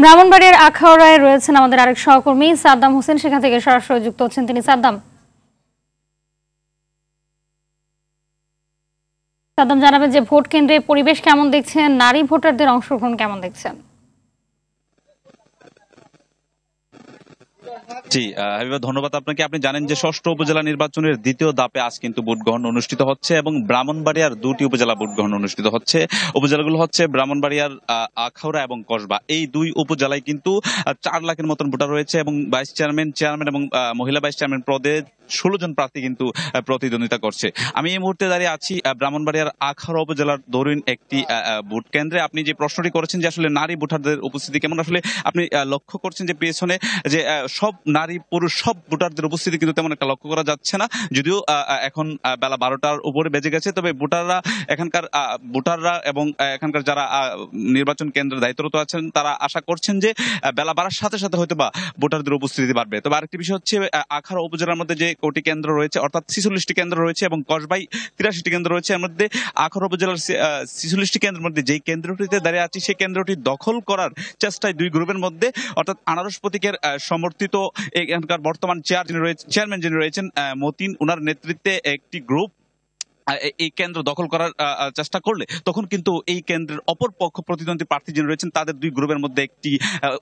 ব্রাহ্মণবাড়িয়ার আখাউড়ায় রয়েছেন আমাদের আরেক সহকর্মী সাদ্দাম হোসেন, সেখান থেকে সরাসরি যুক্ত হচ্ছেন তিনি। সাদ্দাম জানাবেন যে ভোট কেন্দ্রে পরিবেশ কেমন দেখছেন, নারী ভোটারদের অংশগ্রহণ কেমন দেখছেন? জি হাবিবা, ধন্যবাদ আপনাকে। আপনি জানেন যে ষষ্ঠ উপজেলা নির্বাচনের দ্বিতীয় ধাপে আজ কিন্তু ভোট গ্রহণ অনুষ্ঠিত হচ্ছে এবং ব্রাহ্মণবাড়িয়ার দুটি উপজেলা ভোট গ্রহণ অনুষ্ঠিত হচ্ছে। উপজেলাগুলো হচ্ছে ব্রাহ্মণবাড়িয়ার আখাউড়া এবং কসবা। এই দুই উপজেলায় কিন্তু 4 লাখের মতন ভোটার রয়েছে এবং ভাইস চেয়ারম্যান এবং মহিলা ভাইস চেয়ারম্যান পদে 16 জন প্রার্থী কিন্তু প্রতিদ্বন্দ্বিতা করছে। আমি এই মুহূর্তে দাঁড়িয়ে আছি ব্রাহ্মণবাড়িয়ার আখাউড়া উপজেলার দরুইন একটি ভোট কেন্দ্রে। আপনি যে প্রশ্নটি করেছেন যে আসলে নারী ভোটারদের উপস্থিতি কেমন, আসলে আপনি লক্ষ্য করছেন যে পেছনে যে সব নারী পুরুষ সব ভোটারদের উপস্থিতি কিন্তু তেমন একটা লক্ষ্য করা যাচ্ছে না, যদিও এখন বেলা 12টার উপরে বেজে গেছে। তবে ভোটাররা এবং এখানকার যারা নির্বাচন কেন্দ্রের দায়িত্বরত আছেন তারা আশা করছেন যে বেলা বাড়ার সাথে সাথে হয়তো বা ভোটারদের উপস্থিতি বাড়বে। তবে আরেকটি বিষয় হচ্ছে আখাউড়া উপজেলার মধ্যে যে কোটি কেন্দ্র রয়েছে, অর্থাৎ 46টি কেন্দ্র রয়েছে এবং কসবাই 83টি কেন্দ্র রয়েছে। এর মধ্যে আখাউড়া উপজেলার 46টি কেন্দ্রের মধ্যে যেই কেন্দ্রটিতে দাঁড়িয়ে আছি সেই কেন্দ্রটি দখল করার চেষ্টায় দুই গ্রুপের মধ্যে, অর্থাৎ আনারস প্রতীকের সমর্থিত এখানকার বর্তমান চেয়ারম্যান যিনি রয়েছেন মতিন, ওনার নেতৃত্বে একটি গ্রুপ এই কেন্দ্র দখল করার চেষ্টা করলে তখন কিন্তু এই কেন্দ্রের অপর পক্ষ প্রতিদ্বন্দ্বী প্রার্থী যিনি রয়েছেন তাদের দুই গ্রুপের মধ্যে একটি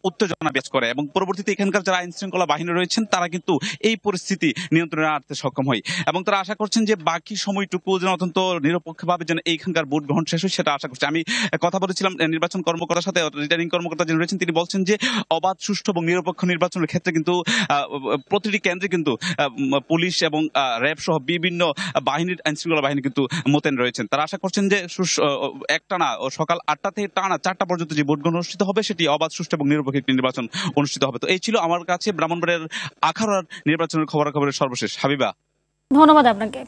উত্তেজনা বিরাজ করে এবং পরবর্তীতে এখানকার যারা আইন শৃঙ্খলা বাহিনী রয়েছেন তারা কিন্তু এই পরিস্থিতি নিয়ন্ত্রণে আনতে সক্ষম হয় এবং তারা আশা করছেন যে বাকি সময়টুকু যেন অত্যন্ত নিরপেক্ষভাবে যেন এইখানকার ভোট গ্রহণ শেষ হয়, সেটা আশা করছে। আমি কথা বলেছিলাম নির্বাচন কর্মকর্তার সাথে, রিটার্নিং কর্মকর্তা যিনি রয়েছেন তিনি বলছেন যে অবাধ, সুষ্ঠু এবং নিরপেক্ষ নির্বাচনের ক্ষেত্রে কিন্তু প্রতিটি কেন্দ্রে কিন্তু পুলিশ এবং র্যাব সহ বিভিন্ন বাহিনীর আইন শৃঙ্খলা বাহিনী কিন্তু মোতায়েন রয়েছেন। তারা আশা করছেন যে একটানা সকাল 8টা থেকে টানা 4টা পর্যন্ত যে ভোট গ্রহণ অনুষ্ঠিত হবে সেটি অবাধ, সুষ্ঠু এবং নিরপেক্ষ একটি নির্বাচন অনুষ্ঠিত হবে। তো এই ছিল আমার কাছে ব্রাহ্মণবাড়িয়ার আখাউড়ার নির্বাচনের খবরাখবরের সর্বশেষ। হাবিবা, ধন্যবাদ আপনাকে।